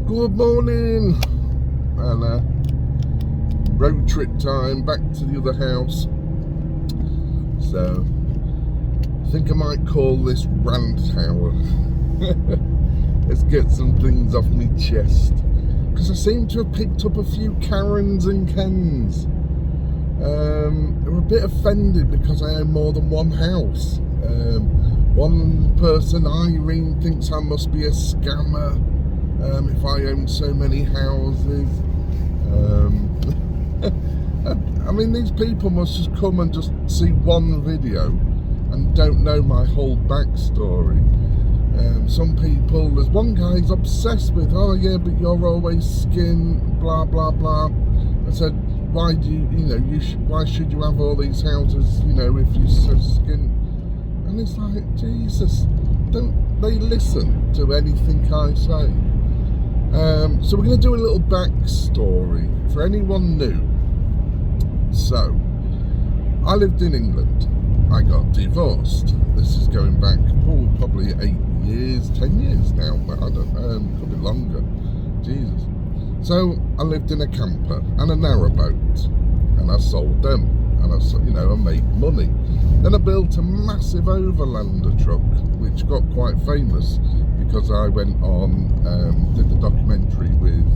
Good morning, and road trip time back to the other house. So I think I might call this Rant hour. Let's get some things off my chest, because I seem to have picked up a few Karens and Kens. They're a bit offended because I own more than one house. One person, Irene, thinks I must be a scammer if I own so many houses. I mean, these people must just come and just see one video and don't know my whole backstory. Some people, there's one guy who's obsessed with, oh yeah, but you're always skin, blah blah blah. I said, why do why should you have all these houses, if you're so skin? And it's like, Jesus, don't they listen to anything I say? So we're going to do a little backstory for anyone new. So, I lived in England. I got divorced. This is going back probably 8 years, 10 years now, but I don't know, could be longer. Jesus. So I lived in a camper and a narrowboat, and I sold them, and I made money. Then I built a massive Overlander truck, which got quite famous because I went on, did the documentary with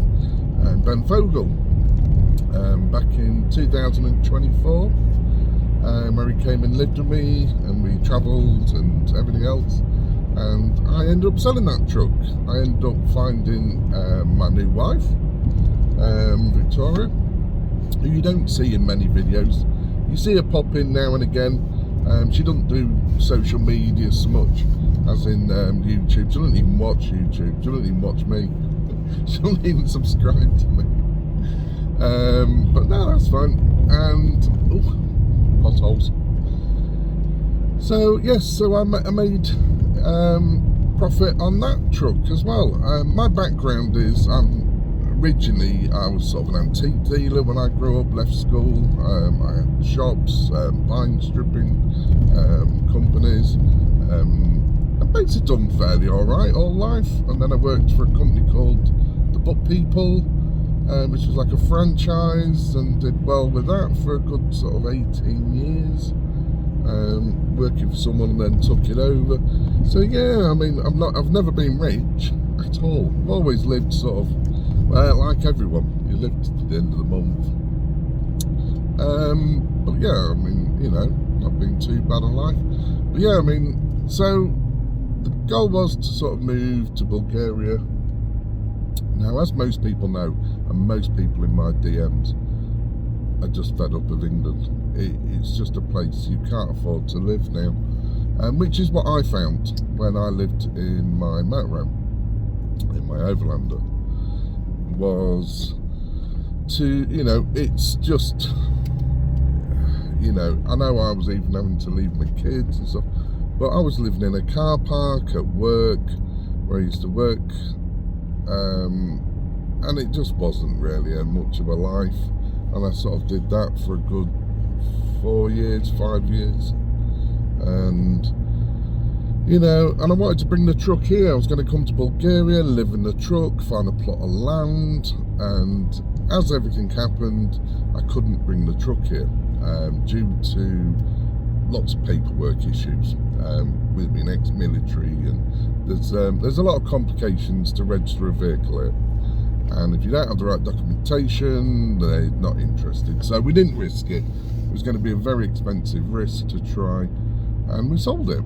Ben Fogle back in 2024, where he came and lived with me, and we travelled and everything else. And I ended up selling that truck. I ended up finding my new wife, Victoria, who you don't see in many videos. You see her pop in now and again. She doesn't do social media so much as in YouTube. She doesn't even watch YouTube. She doesn't even watch me. She doesn't even subscribe to me. But no, that's fine. And potholes. So yes, so I made profit on that truck as well. My background is originally I was sort of an antique dealer when I grew up, left school. I had shops, pine stripping companies. I've basically done fairly alright all life, and then I worked for a company called The Book People, which was like a franchise, and did well with that for a good sort of 18 years. Working for someone and then took it over. So yeah, I mean, I've never been rich at all. I've always lived sort of, well, like everyone, you live to the end of the month. But yeah, I mean, not been too bad on life. But yeah, I mean, so the goal was to sort of move to Bulgaria. Now, as most people know, and most people in my DMs are just fed up of England. It's just a place you can't afford to live now, which is what I found when I lived in my motorhome, in my Overlander, was to, it's just, I know I was even having to leave my kids and stuff, but I was living in a car park at work, where I used to work, and it just wasn't really much of a life. And I sort of did that for a good 4 years, 5 years. And, and I wanted to bring the truck here. I was going to come to Bulgaria, live in the truck, find a plot of land. And as everything happened, I couldn't bring the truck here due to lots of paperwork issues with being ex-military. And there's a lot of complications to register a vehicle here. And if you don't have the right documentation, they're not interested. So we didn't risk it. It was going to be a very expensive risk to try, and we sold it.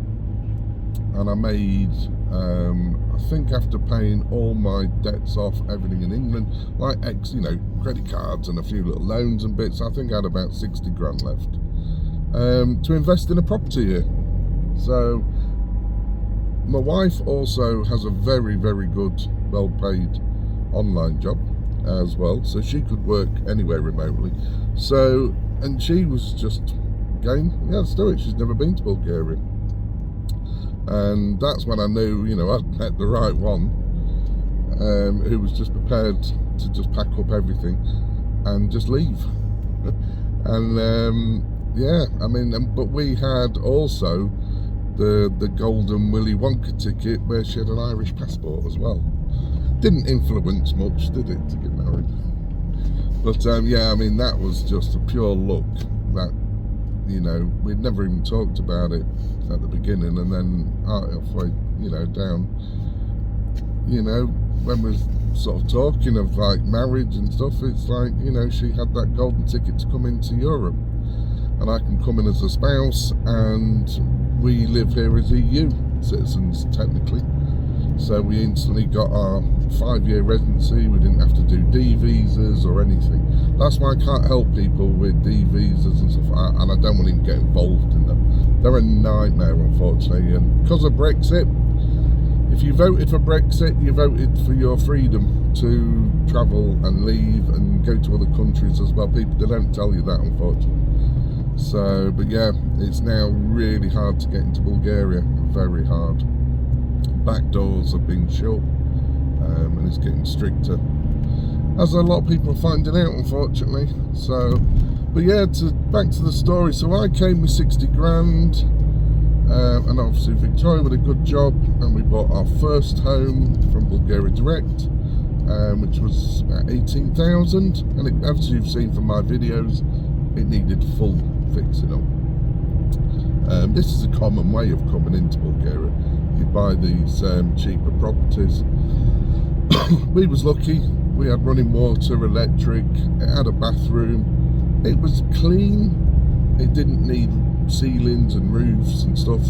And I made, I think after paying all my debts off, everything in England, like credit cards and a few little loans and bits, I think I had about 60 grand left to invest in a property here. So my wife also has a very, very good, well-paid online job as well, so she could work anywhere remotely. So, and she was just going, yeah, let's do it. She's never been to Bulgaria, and that's when I knew, I'd met the right one, who was just prepared to just pack up everything and just leave. And yeah, I mean, but we had also the golden Willy Wonka ticket, where she had an Irish passport as well. Didn't influence much, did it, to get married? But yeah, I mean, that was just a pure luck that, you know, we'd never even talked about it at the beginning, and then halfway, you know, down, you know, when we're sort of talking of like marriage and stuff, it's like, you know, she had that golden ticket to come into Europe, and I can come in as a spouse, and we live here as EU citizens technically. So we instantly got our 5-year residency. We didn't have to do D visas or anything. That's why I can't help people with D visas and stuff like that, and I don't want to even get involved in them. They're a nightmare, unfortunately. And because of Brexit, if you voted for Brexit, you voted for your freedom to travel and leave and go to other countries as well. People, they don't tell you that, unfortunately. So, but yeah, it's now really hard to get into Bulgaria. Very hard. Back doors have been shut, and it's getting stricter, as a lot of people are finding out, unfortunately. So, but yeah, back to the story. So I came with 60 grand, and obviously Victoria did a good job, and we bought our first home from Bulgaria Direct, which was about 18,000, and as you've seen from my videos, it needed full fixing up. This is a common way of coming into Bulgaria. You buy these cheaper properties. We was lucky. We had running water, electric. It had a bathroom. It was clean. It didn't need ceilings and roofs and stuff.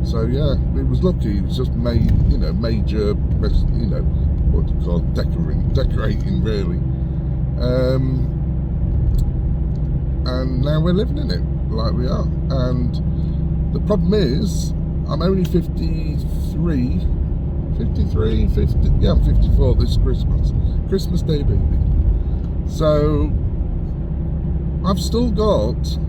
So yeah, we was lucky. It was just major, you know, what do you call it? Decorating really. And now we're living in it like we are. And the problem is, I'm only 50, yeah, I'm 54 this Christmas Day, baby. So I've still got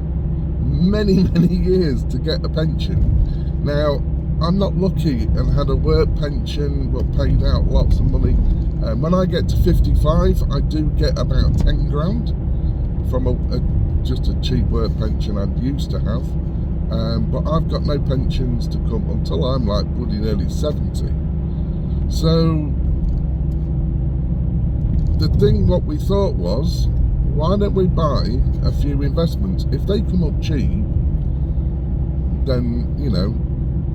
many years to get a pension. Now, I'm not lucky and had a work pension, well, paid out lots of money. When I get to 55, I do get about 10 grand from just a cheap work pension I used to have. But I've got no pensions to come until I'm like bloody nearly 70. So the thing what we thought was, why don't we buy a few investments? If they come up cheap, then, you know,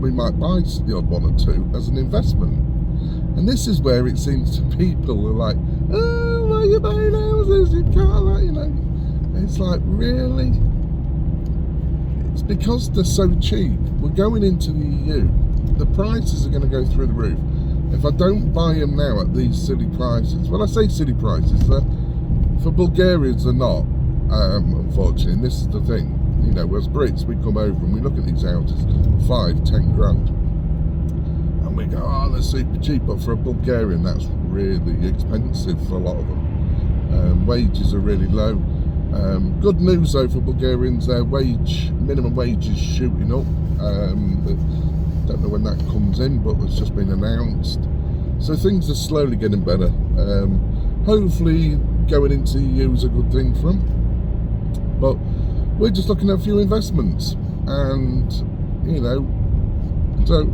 we might buy the odd one or two as an investment. And this is where it seems to people are like, oh, why are you buying houses? You can't, you know. It's like, really? It's because they're so cheap. We're going into the EU. The prices are going to go through the roof. If I don't buy them now at these silly prices, when I say silly prices, for Bulgarians they're not, unfortunately. And this is the thing, you know, as Brits, we come over and we look at these houses, 5-10 grand, and we go, oh, they're super cheap. But for a Bulgarian, that's really expensive for a lot of them. Wages are really low. Good news though for Bulgarians, their minimum wage is shooting up. Don't know when that comes in, but it's just been announced. So things are slowly getting better. Hopefully going into the EU is a good thing for them. But we're just looking at a few investments, and you know, so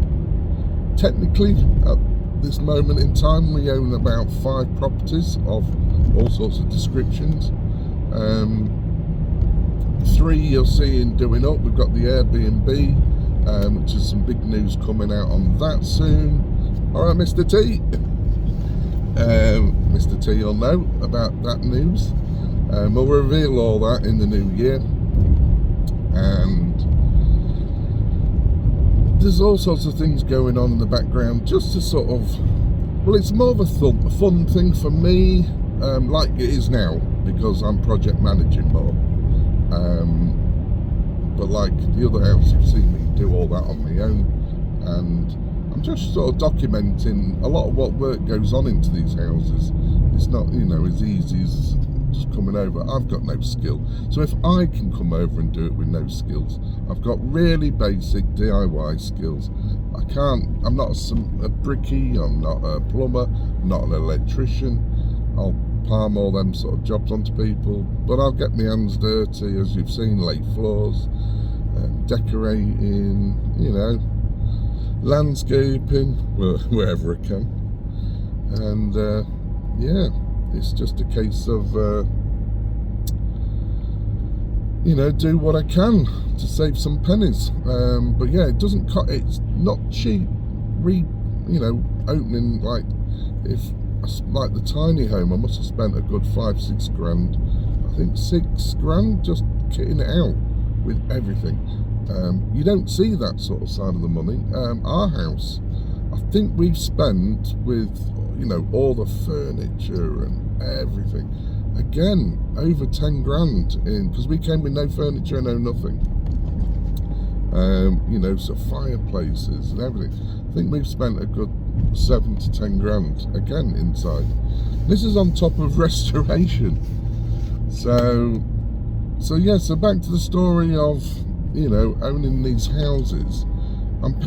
technically at this moment in time we own about 5 properties of all sorts of descriptions. 3 you're seeing doing up. We've got the Airbnb, which is some big news coming out on that soon. Alright, Mr. T. Mr. T will know about that news. We'll reveal all that in the new year. And there's all sorts of things going on in the background, just to sort of, well, it's more of a fun thing for me, like it is now, because I'm project managing more. But like the other house, you've seen me do all that on my own, and I'm just sort of documenting a lot of what work goes on into these houses. It's not, you know, as easy as just coming over. I've got no skill, so if I can come over and do it with no skills, I've got really basic DIY skills. I'm not a brickie, I'm not a plumber, I'm not an electrician. I'll palm all them sort of jobs onto people, but I'll get my hands dirty, as you've seen, lay floors, decorating, you know, landscaping, wherever I can. And yeah, it's just a case of do what I can to save some pennies. But yeah, it doesn't cut. It's not cheap. Opening, like, if like the tiny home, I must have spent a good 5-6 grand. I think 6 grand just kitting it out with everything. You don't see that sort of side of the money. Our house, I think we've spent with all the furniture and everything, again, over 10 grand in, because we came with no furniture, no nothing. So fireplaces and everything. I think we've spent a good 7 to 10 grand again inside. This is on top of restoration. So back to the story of owning these houses. I'm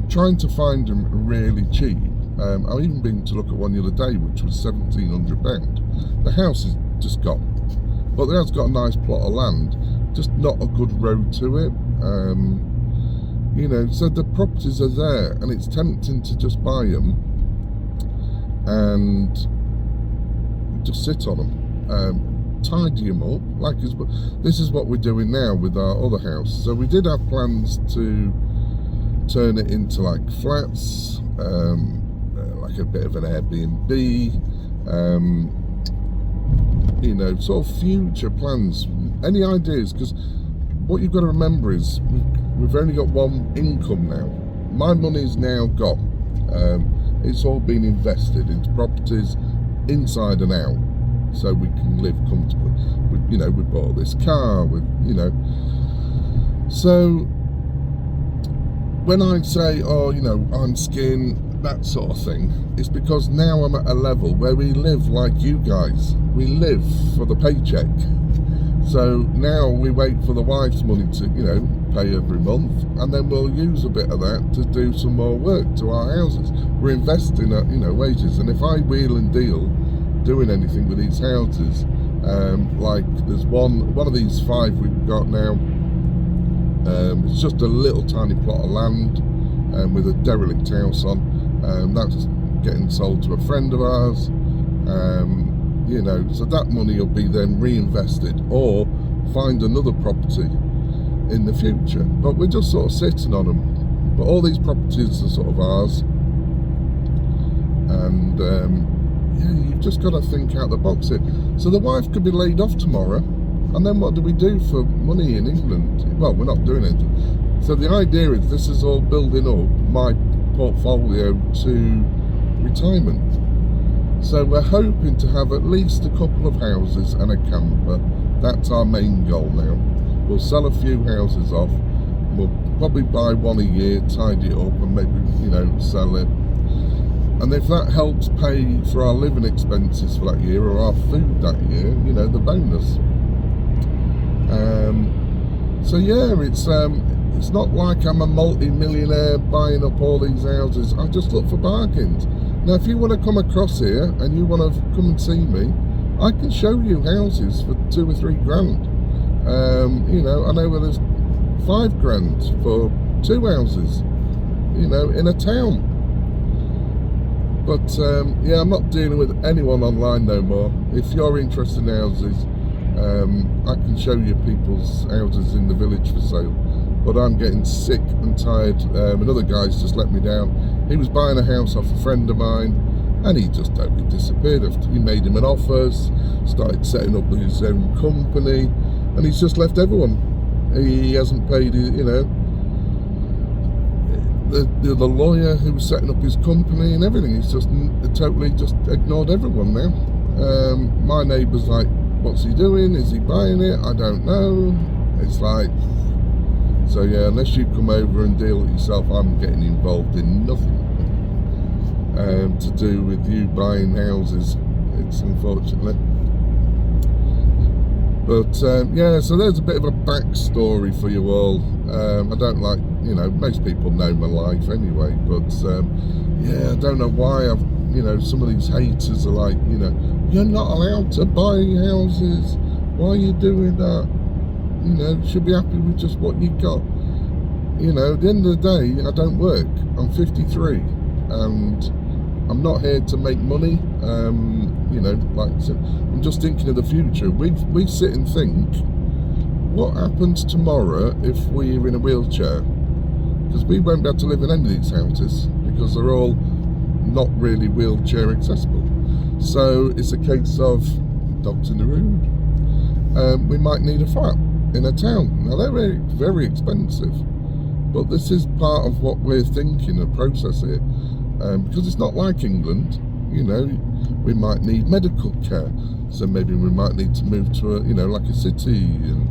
trying to find them really cheap. I've even been to look at one the other day, which was £1,700. The house is just gone, but it has got a nice plot of land, just not a good road to it. So the properties are there, and it's tempting to just buy them and just sit on them, tidy them up. This is what we're doing now with our other house. So we did have plans to turn it into like flats, like a bit of an Airbnb, sort of future plans. Any ideas? Because what you've got to remember is we've only got one income now. My money's now gone. It's all been invested into properties inside and out, so we can live comfortably. We bought this car. So when I say, I'm skinned, that sort of thing, it's because now I'm at a level where we live like you guys. We live for the paycheck. So now we wait for the wife's money to, pay every month, and then we'll use a bit of that to do some more work to our houses. We're investing at, wages. And if I wheel and deal doing anything with these houses, like there's one of these 5 we've got now, it's just a little tiny plot of land with a derelict house on. That's getting sold to a friend of ours. So that money will be then reinvested or find another property in the future. But we're just sort of sitting on them. But all these properties are sort of ours. And you've just got to think out the box here. So the wife could be laid off tomorrow. And then what do we do for money in England? Well, we're not doing it. So the idea is this is all building up my portfolio to retirement. So we're hoping to have at least a couple of houses and a camper. That's our main goal now. We'll sell a few houses off. We'll probably buy one a year, tidy it up, and maybe, sell it. And if that helps pay for our living expenses for that year, or our food that year, the bonus. So yeah, it's not like I'm a multi-millionaire buying up all these houses. I just look for bargains. Now, if you want to come across here and you want to come and see me, I can show you houses for 2 or 3 grand. I know where there's 5 grand for 2 houses, in a town. But I'm not dealing with anyone online no more. If you're interested in houses, I can show you people's houses in the village for sale. But I'm getting sick and tired. Another guy's just let me down. He was buying a house off a friend of mine, and he just totally disappeared. He made him an offer, started setting up his own company, and he's just left everyone. He hasn't paid, the lawyer who was setting up his company and everything. He's just totally just ignored everyone now. My neighbour's like, what's he doing? Is he buying it? I don't know. It's like, so yeah, unless you come over and deal with yourself, I'm getting involved in nothing to do with you buying houses. It's unfortunately. But so there's a bit of a backstory for you all. I don't like, most people know my life anyway, but I don't know why some of these haters are like, you're not allowed to buy houses. Why are you doing that? Should be happy with just what you got. At the end of the day, I don't work. I'm 53, and I'm not here to make money. You know, like I'm just thinking of the future. We sit and think, what happens tomorrow if we're in a wheelchair? Because we won't be able to live in any of these houses because they're all not really wheelchair accessible. So it's a case of dogs in the road. We might need a flat in a town. Now they're very, very expensive, but this is part of what we're thinking, the process here, because it's not like England. You know, we might need medical care, so maybe we might need to move to a, you know, like a city, and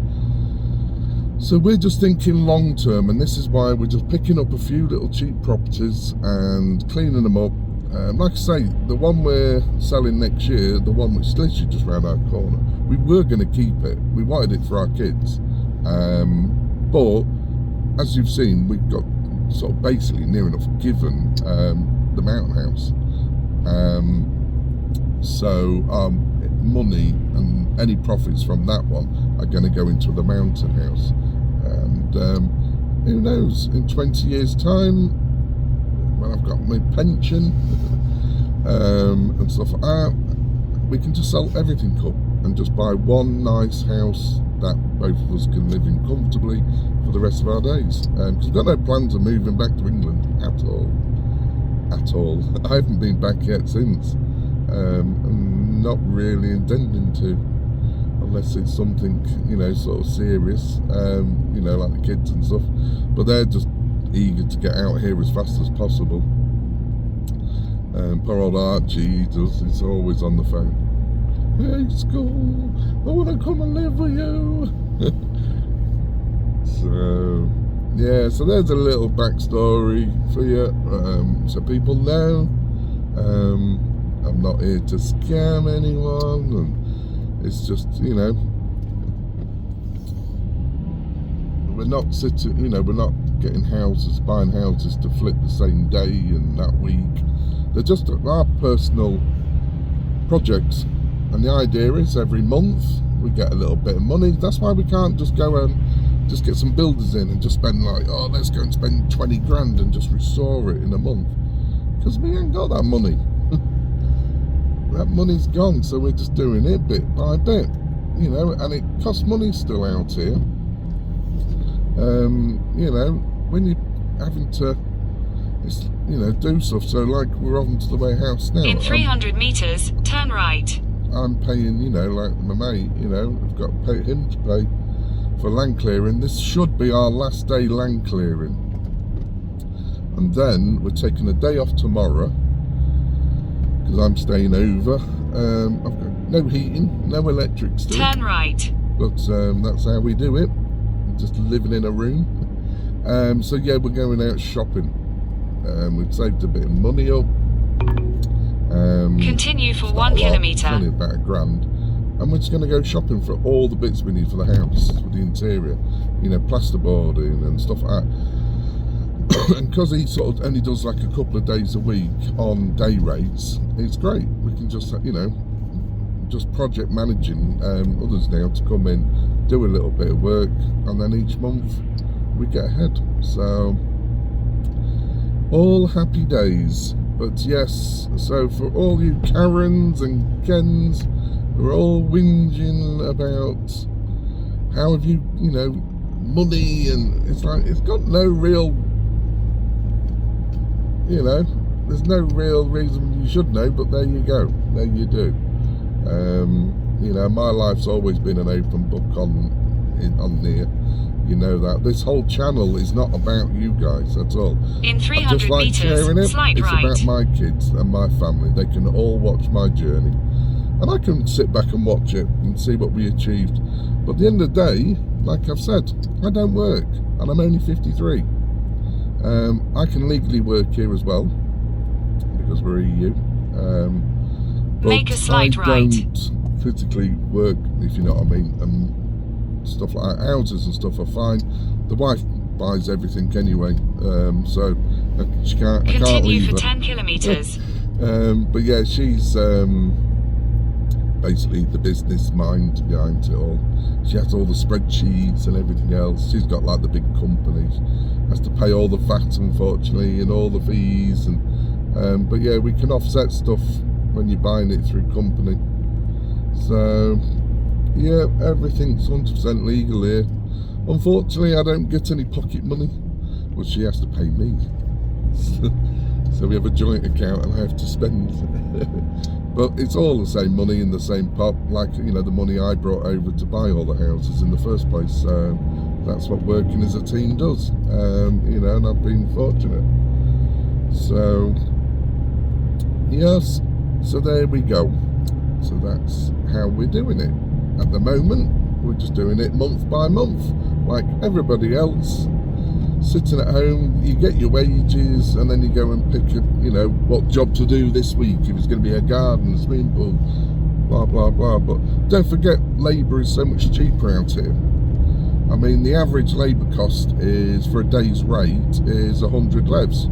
so we're just thinking long term, and this is why we're just picking up a few little cheap properties and cleaning them up. Like I say, the one we're selling next year, the one which is literally just round our corner, we were going to keep it. We wanted it for our kids, but as you've seen, we've got sort of basically near enough given the mountain house. So money and any profits from that one are going to go into the mountain house, and who knows, in 20 years time when I've got my pension and stuff like that, we can just sell everything up and just buy one nice house that both of us can live in comfortably for the rest of our days, because we've got no plans of moving back to England at all. I haven't been back yet since. I'm not really intending to, unless it's something, you know, sort of serious, you know, like the kids and stuff, but they're just eager to get out here as fast as possible. Poor old Archie, he's always on the phone. Hey, school, I want to come and live with you. So yeah, so there's a little backstory for you, so people know. I'm not here to scam anyone, and it's just, you know, we're not sitting, you know, we're not getting houses, buying houses to flip the same day and that week. They're just our personal projects, and the idea is every month we get a little bit of money. That's why we can't just go and just get some builders in and just spend like, oh, let's go and spend 20 grand and just restore it in a month, because we ain't got that money. That money's gone, so we're just doing it bit by bit, you know, and it costs money still out here. You know, when you're having to, you know, do stuff. So like we're on to the way house now. In 300 meters, turn right. I'm paying, you know, like my mate, you know, I've got to pay him to pay for land clearing. This should be our last day land clearing, and then we're taking a day off tomorrow because I'm staying over. I've got no heating, no electric still. Turn right. But that's how we do it. Just living in a room. So yeah, we're going out shopping. We've saved a bit of money up. Continue for 1 kilometre. Only about £1,000, and we're just going to go shopping for all the bits we need for the house, for the interior, you know, plasterboarding and stuff like that. And because he sort of only does like a couple of days a week on day rates, it's great. We can just, you know, just project managing others now to come in, do a little bit of work, and then each month we get ahead. So all happy days. But yes, so for all you Karens and Kens who are all whinging about how have you, you know, money, and it's like, it's got no real, you know, there's no real reason you should know, but there you go, there you do. You know, my life's always been an open book on here. You know that this whole channel is not about you guys at all. In 300 meters, slide right. It's about my kids and my family. They can all watch my journey, and I can sit back and watch it and see what we achieved. But at the end of the day, like I've said, I don't work, and I'm only 53. I can legally work here as well because we're EU. But make a slide I right. don't physically work, if you know what I mean. Stuff like that. Houses and stuff are fine. The wife buys everything anyway, so she can't. I can't leave Continue for her. 10 kilometers. But yeah, she's basically the business mind behind it all. She has all the spreadsheets and everything else. She's got like the big companies. Has to pay all the VAT, unfortunately, and all the fees and But yeah, we can offset stuff when you're buying it through company. So yeah, everything's 100% legal here. Unfortunately, I don't get any pocket money, which she has to pay me. So we have a joint account and I have to spend. But it's all the same money in the same pot, like, you know, the money I brought over to buy all the houses in the first place. So that's what working as a team does, you know, and I've been fortunate. So yes, so there we go. So that's how we're doing it at the moment. We're just doing it month by month, like everybody else. Sitting at home, you get your wages, and then you go and pick a, you know, what job to do this week. If it's going to be a garden, a swimming pool, blah blah blah. But don't forget, labour is so much cheaper out here. I mean, the average labour cost is, for a day's rate, is 100 levs.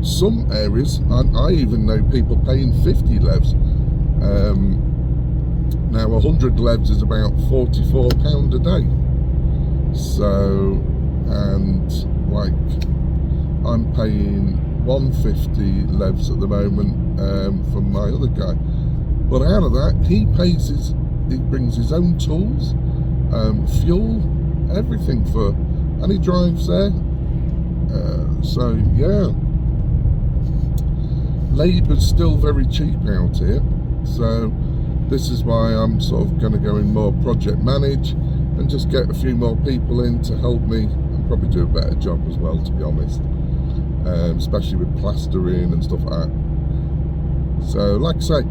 Some areas, I even know people paying 50 levs. Now 100 levs is about £44 a day. So, and like, I'm paying 150 levs at the moment from my other guy. But out of that, he brings his own tools, fuel, everything and he drives there. So yeah, labour's still very cheap out here. So this is why I'm sort of going to go in more project manage and just get a few more people in to help me and probably do a better job as well, to be honest, especially with plastering and stuff like that. So like I say,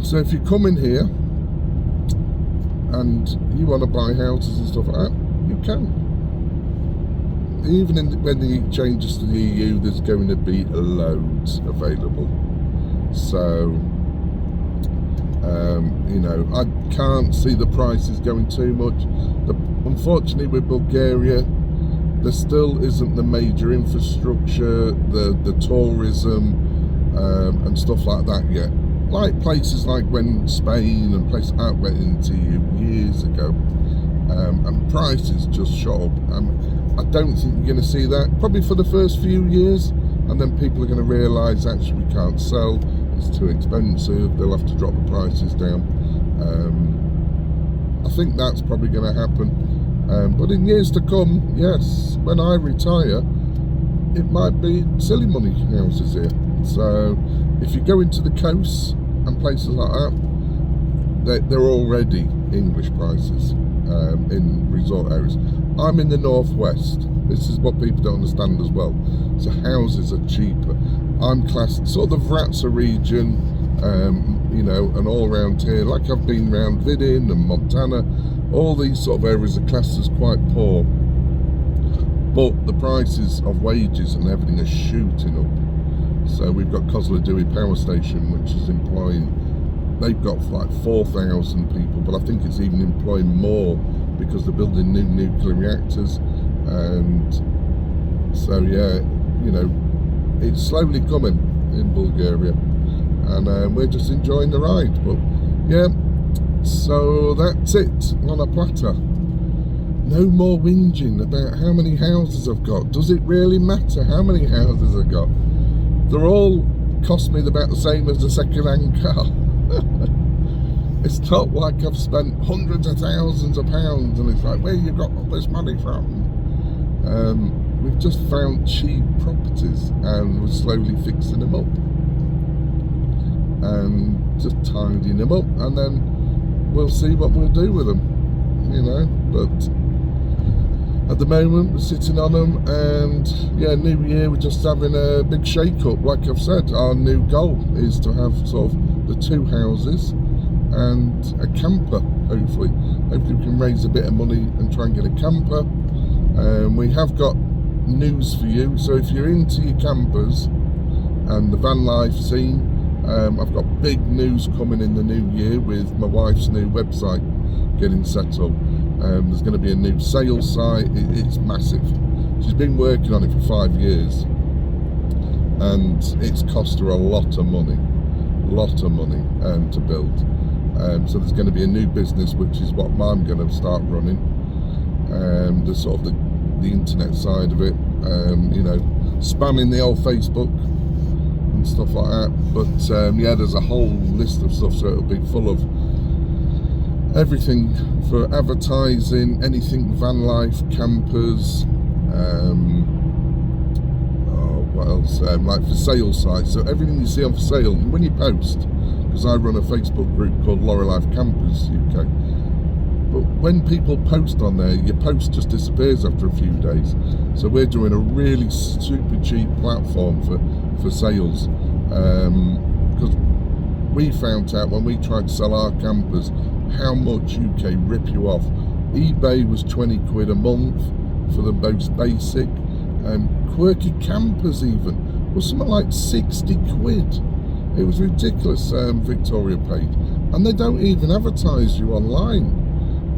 so if you come in here and you want to buy houses and stuff like that, you can. Even when the changes to the EU, there's going to be loads available. So you know, I can't see the prices going too much. Unfortunately, with Bulgaria, there still isn't the major infrastructure, the tourism and stuff like that yet. Like places like when Spain and places I went into years ago, and prices just shot up. I don't think you're going to see that probably for the first few years, and then people are going to realise actually we can't sell. It's too expensive, they'll have to drop the prices down. I think that's probably going to happen. But in years to come, yes, when I retire, it might be silly money houses here. So if you go into the coasts and places like that, they're already English prices in resort areas. I'm in the northwest. This is what people don't understand as well. So houses are cheaper. I'm classed sort of the Vratsa region, you know, and all around here. Like I've been around Vidin and Montana. All these sort of areas are classed as quite poor. But the prices of wages and everything are shooting up. So we've got Kozloduy Power Station, which is employing, they've got like 4,000 people, but I think it's even employing more because they're building new nuclear reactors. And so yeah, you know, it's slowly coming in Bulgaria, and we're just enjoying the ride. But yeah, so that's it on a platter. No more whinging about how many houses I've got. Does it really matter how many houses I've got? They're all cost me about the same as a second-hand car. It's not like I've spent hundreds of thousands of pounds and it's like, where you got all this money from? We've just found cheap properties and we're slowly fixing them up and just tidying them up, and then we'll see what we'll do with them, you know. But at the moment we're sitting on them, and yeah, new year, we're just having a big shake up. Like I've said, our new goal is to have sort of the 2 houses and a camper. Hopefully we can raise a bit of money and try and get a camper. We have got news for you, so if you're into your campers and the van life scene, I've got big news coming in the new year with my wife's new website getting set up. There's going to be a new sales site. It's massive. She's been working on it for 5 years and it's cost her a lot of money to build. So there's going to be a new business, which is what I'm going to start running. The sort of the internet side of it, you know, spamming the old Facebook and stuff like that. But yeah, there's a whole list of stuff, so it'll be full of everything for advertising, anything van life, campers, what else, like for sale sites, so everything you see on for sale. And when you post, because I run a Facebook group called Life Campers UK, but when people post on there, your post just disappears after a few days. So we're doing a really super cheap platform for sales, because we found out when we tried to sell our campers how much UK rip you off. eBay was 20 quid a month for the most basic. Quirky campers even was something like 60 quid. It was ridiculous. Victoria paid, and they don't even advertise you online.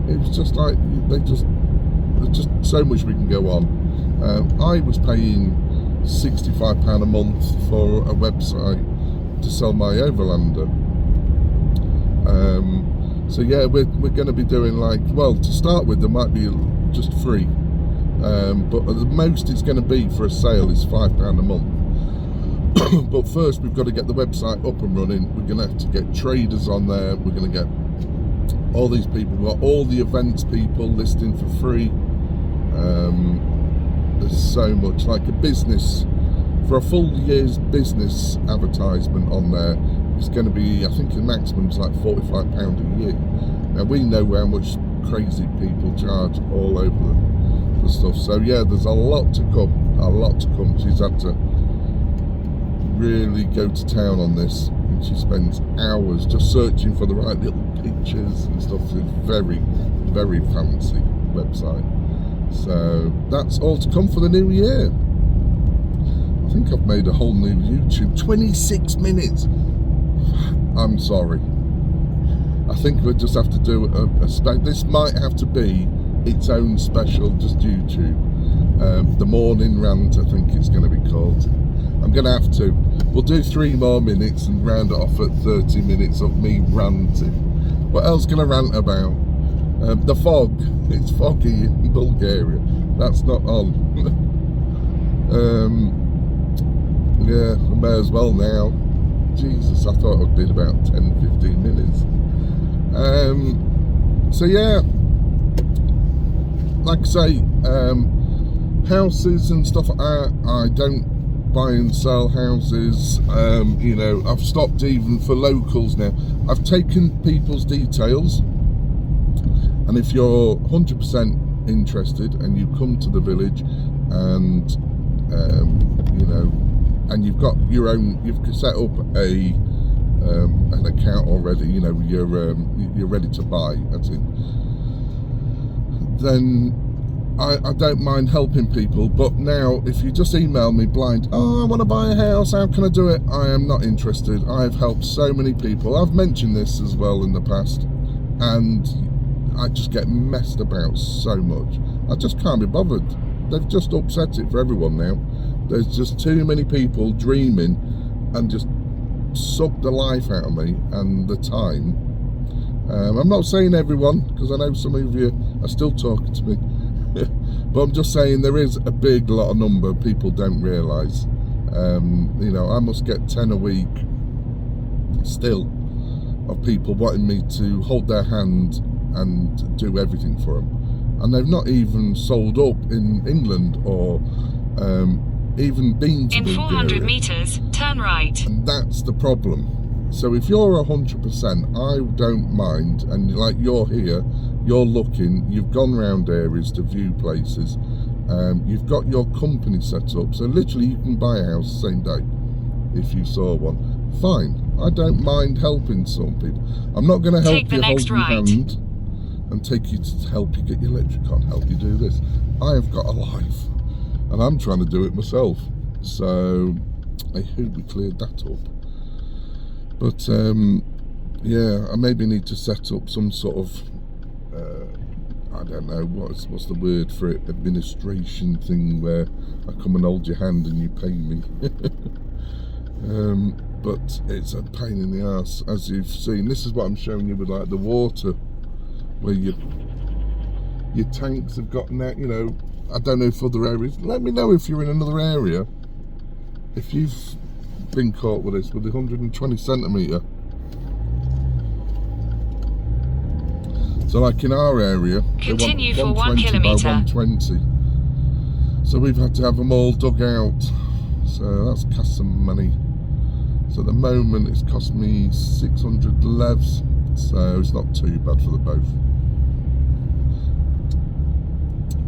It was just like there's just so much we can go on. I was paying £65 a month for a website to sell my Overlander. So yeah, we're going to be doing, like, well, to start with there might be just free, but the most it's going to be for a sale is £5 a month. But first we've got to get the website up and running. We're going to have to get traders on there. We're going to get all these people. We've got all the events people listing for free. There's so much, like a business, for a full year's business advertisement on there, it's going to be, I think the maximum is like £45 a year. Now we know how much crazy people charge all over the stuff. So yeah, there's a lot to come. She's had to really go to town on this, and she spends hours just searching for the right little pictures and stuff. It's a very, very fancy website. So that's all to come for the new year. I think I've made a whole new YouTube, 26 minutes. I'm sorry. I think we'll just have to do this might have to be its own special, just YouTube. The morning rant, I think it's going to be called. I'm going to have to. We'll do 3 more minutes and round it off at 30 minutes of me ranting. What else can I rant about? The fog. It's foggy in Bulgaria. That's not on. Yeah, I may as well now. Jesus, I thought it would be about 10-15 minutes. So yeah, like I say, houses and stuff like that, I don't buy and sell houses. You know, I've stopped even for locals now. I've taken people's details, and if you're 100% interested and you come to the village and you know, and you've got your own, you've set up an account already, you know, you're ready to buy, that's it, then I don't mind helping people. But now if you just email me blind, oh, I want to buy a house, how can I do it? I am not interested. I've helped so many people. I've mentioned this as well in the past, and I just get messed about so much. I just can't be bothered. They've just upset it for everyone now. There's just too many people dreaming and just suck the life out of me and the time. I'm not saying everyone, because I know some of you are still talking to me, but I'm just saying there is a big lot of number people don't realise. You know, I must get 10 a week still of people wanting me to hold their hand and do everything for them, and they've not even sold up in England or even been to in Bulgaria. 400 meters, turn right. And that's the problem. So if you're 100%, I don't mind, and like you're here, you're looking, you've gone round areas to view places, you've got your company set up, so literally you can buy a house the same day if you saw one. Fine, I don't mind helping some people. I'm not going to help you hold your hand and take you to help you get your electric on, help you do this. I have got a life, and I'm trying to do it myself. So I hope we cleared that up. But yeah, I maybe need to set up some sort of I don't know what's the word for it, administration thing where I come and hold your hand and you pay me. But it's a pain in the ass, as you've seen. This is what I'm showing you with like the water, where your tanks have gotten out. You know, I don't know if other areas, let me know if you're in another area if you've been caught with this, with the 120 centimetre, so like in our area, Continue they want for 1 120 by kilometre. 120. So we've had to have them all dug out. So that's cost some money. So at the moment it's cost me 600 levs. So it's not too bad for the both.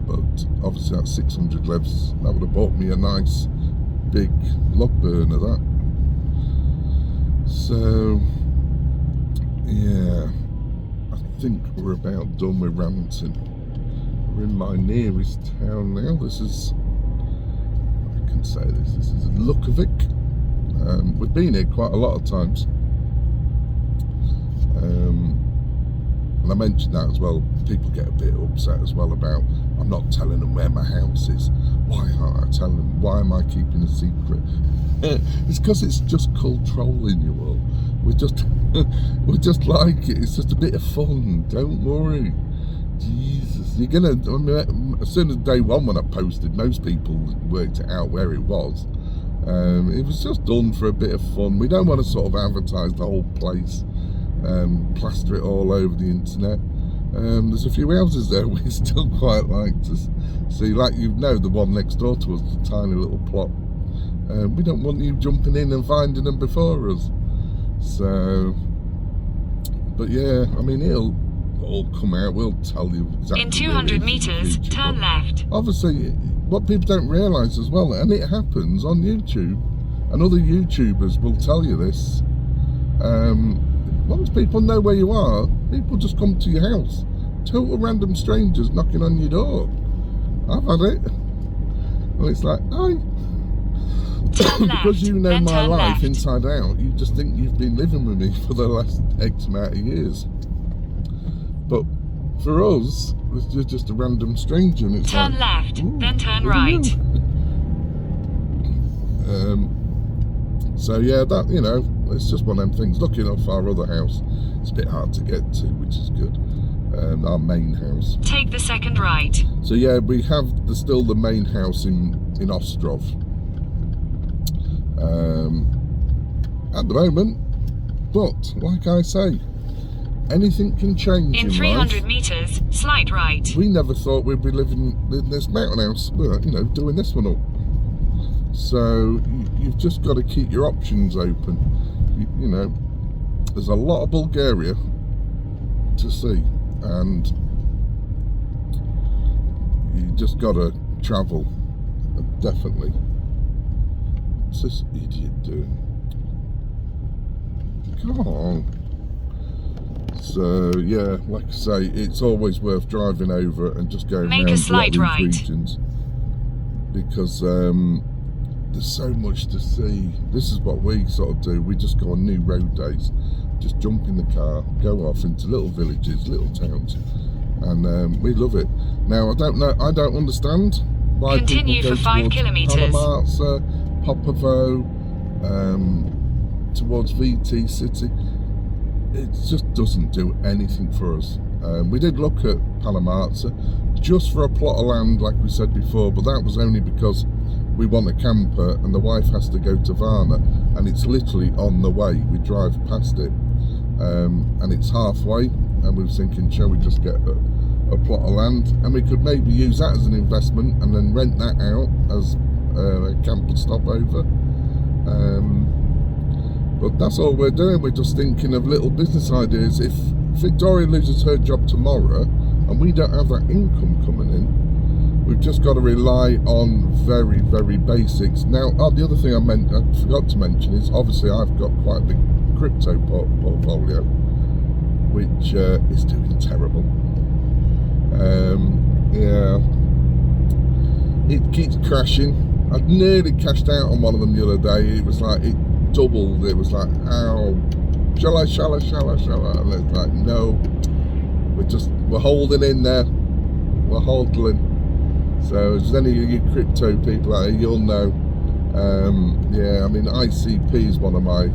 But obviously that's 600 levs. That would have bought me a nice big log burner, that. So yeah, I think we're about done with ranting. We're in my nearest town now. This is, I can say this is Lukovic. We've been here quite a lot of times. And I mentioned that as well. People get a bit upset as well about, I'm not telling them where my house is. Why aren't I telling them? Why am I keeping a secret? It's because it's just called trolling you all. We just like it. It's just a bit of fun. Don't worry. Jesus, you're gonna. I mean, as soon as day one when I posted, most people worked it out where it was. It was just done for a bit of fun. We don't want to sort of advertise the whole place, plaster it all over the internet. There's a few houses there we still quite like to see, like you know, the one next door to us, the tiny little plot. We don't want you jumping in and finding them before us. So, but yeah, I mean, it'll all come out. We'll tell you exactly. In 200 metres, turn left. Obviously, what people don't realise as well, and it happens on YouTube, and other YouTubers will tell you this, once people know where you are, people just come to your house. Total random strangers knocking on your door. I've had it. And it's like, hi. Because you know my life inside out, you just think you've been living with me for the last X amount of years. But for us, it's just a random stranger, and it's turn like, left, then turn right. So yeah, that, you know, it's just one of them things. Looking off our other house, it's a bit hard to get to, which is good. Our main house. Take the second right. So yeah, we have still the main house in Ostrov. At the moment, but like I say, anything can change in 300 metres, slight right. We never thought we'd be living in this mountain house, but, you know, doing this one up. So you've just got to keep your options open. You know, there's a lot of Bulgaria to see, and you just got to travel, definitely. What's this idiot doing? Come on. So yeah, like I say, it's always worth driving over and just going around these regions, because there's so much to see. This is what we sort of do. We just go on new road days, just jump in the car, go off into little villages, little towns, and we love it. Now I don't understand why continue people go for 5 kilometres. Palamarza, Popovo, towards VT City. It just doesn't do anything for us. We did look at Palamarza just for a plot of land, like we said before, but that was only because we want a camper and the wife has to go to Varna, and it's literally on the way. We drive past it, and it's halfway, and we were thinking, shall we just get a plot of land, and we could maybe use that as an investment and then rent that out as a camper stopover. But that's all we're doing. We're just thinking of little business ideas. If Victoria loses her job tomorrow and we don't have that income coming in, we've just got to rely on very, very basics. Now, the other thing I forgot to mention is, obviously I've got quite a big crypto portfolio, which is doing terrible. Yeah, it keeps crashing. I'd nearly cashed out on one of them the other day. It was like, it doubled. It was like, ow, shall I? And it's like, no, we're holding in there. We're hodling. So if there's any of you crypto people out there, you'll know. Yeah, I mean, ICP is one of the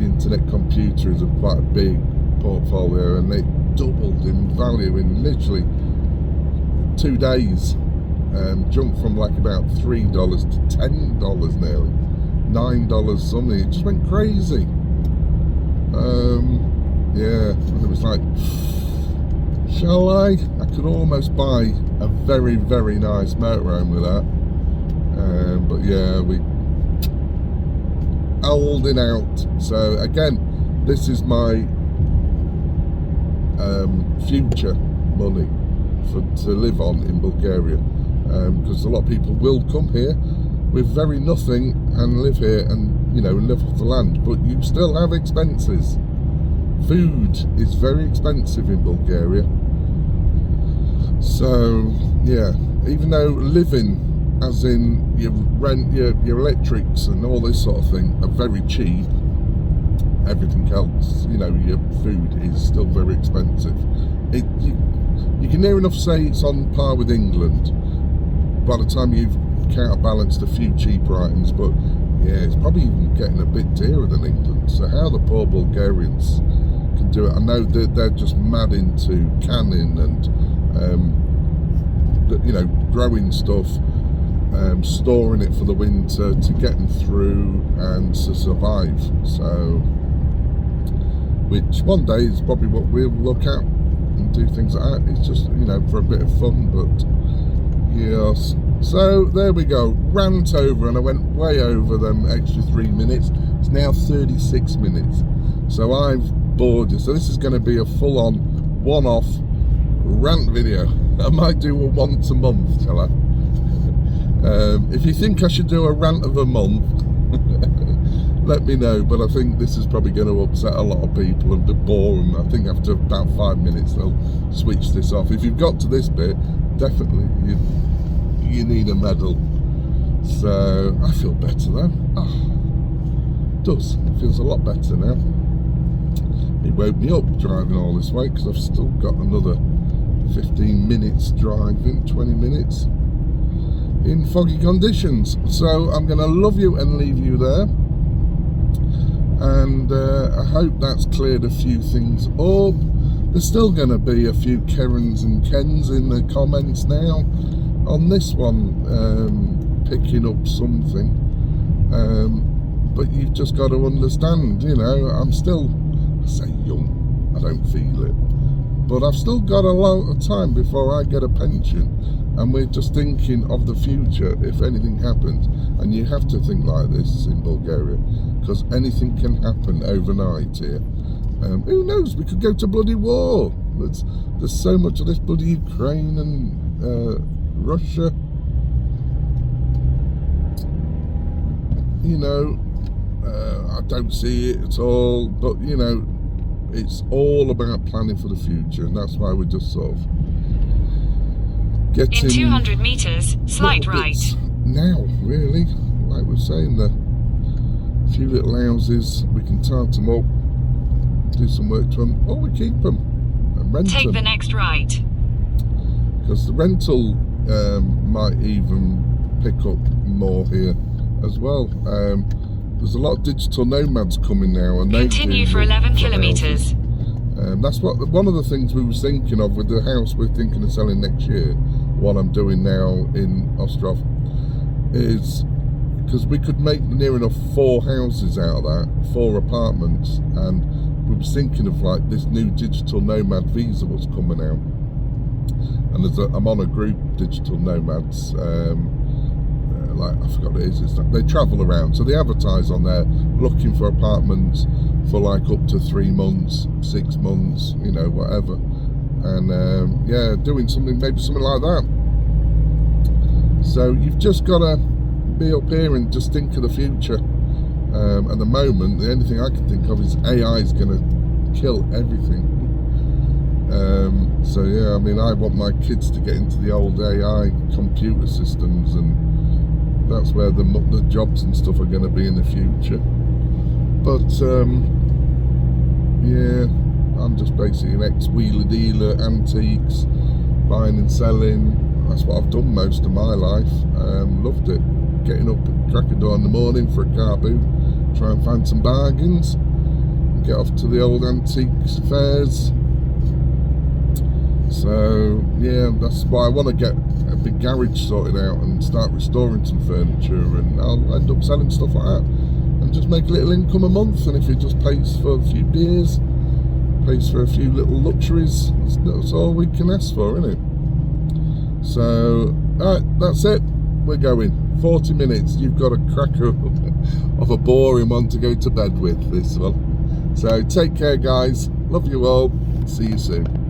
internet computers of quite a big portfolio, and it doubled in value in literally 2 days. Jumped from like about $3 to $10 nearly. $9 something. It just went crazy. Yeah, and it was like, shall I? I could almost buy a very, very nice motorhome with that. But yeah, we holding out. So again, this is my future money to live on in Bulgaria, because a lot of people will come here with very nothing and live here and, you know, live off the land, but you still have expenses. Food is very expensive in Bulgaria. So yeah, even though living, as in your rent, your electrics and all this sort of thing, are very cheap, everything else, you know, your food is still very expensive. You can near enough say it's on par with England by the time you've counterbalanced a few cheaper items, but yeah, it's probably even getting a bit dearer than England. So how the poor Bulgarians can do it, I know that they're just mad into canning and you know, growing stuff, storing it for the winter to get them through and to survive. So, which one day is probably what we'll look at and do things like that. It's just, you know, for a bit of fun, but yes. So there we go, rant over, and I went way over them extra 3 minutes. It's now 36 minutes. So I've bored you. So this is going to be a full-on one-off rant video. I might do a once a month, shall I? If you think I should do a rant of a month, let me know, but I think this is probably going to upset a lot of people and bore them. I think after about 5 minutes they'll switch this off. If you've got to this bit, definitely you need a medal. So I feel better though. It does. It feels a lot better now. It woke me up driving all this way, because I've still got another 15 minutes driving, 20 minutes in foggy conditions. So I'm going to love you and leave you there, and I hope that's cleared a few things up. There's still going to be a few Karens and Kens in the comments now on this one, picking up something, but you've just got to understand, you know, I'm still, I say young, I don't feel it, but I've still got a lot of time before I get a pension, and we're just thinking of the future if anything happens. And you have to think like this in Bulgaria, because anything can happen overnight here. Who knows, we could go to bloody war. There's so much of this bloody Ukraine and Russia, you know. I don't see it at all, but you know, it's all about planning for the future, and that's why we're just sort of getting in 200 meters, slight right. Now, really, like we're saying, the few little houses, we can tart them up, do some work to them, or we keep them and rent them. Take the next right. Because the rental might even pick up more here as well. There's a lot of digital nomads coming now, and continue for 11 kilometers. That's one of the things we was thinking of with the house we're thinking of selling next year. What I'm doing now in Ostrov is, because we could make near enough 4 houses out of that, 4 apartments, and we was thinking of like this new digital nomad visa was coming out, and I'm on a group digital nomads. Like, I forgot what it is. They travel around, so they advertise on there looking for apartments for like up to 3 months, 6 months, you know, whatever. And yeah, doing something, maybe something like that. So you've just got to be up here and just think of the future. At the moment, the only thing I can think of is AI is going to kill everything. So yeah, I mean, I want my kids to get into the old AI computer systems, and that's where the jobs and stuff are going to be in the future. But yeah, I'm just basically an ex-wheeler dealer, antiques, buying and selling. That's what I've done most of my life. Loved it. Getting up at crack of dawn in the morning for a car boot, try and find some bargains, and get off to the old antiques fairs. So yeah, that's why I want to get a big garage sorted out and start restoring some furniture, and I'll end up selling stuff like that. just make a little income a month, and if it just pays for a few beers, pays for a few little luxuries, that's all we can ask for, isn't it? So, alright, that's it. We're going 40 minutes. You've got a cracker of a boring one to go to bed with, this one. So take care, guys. Love you all. See you soon.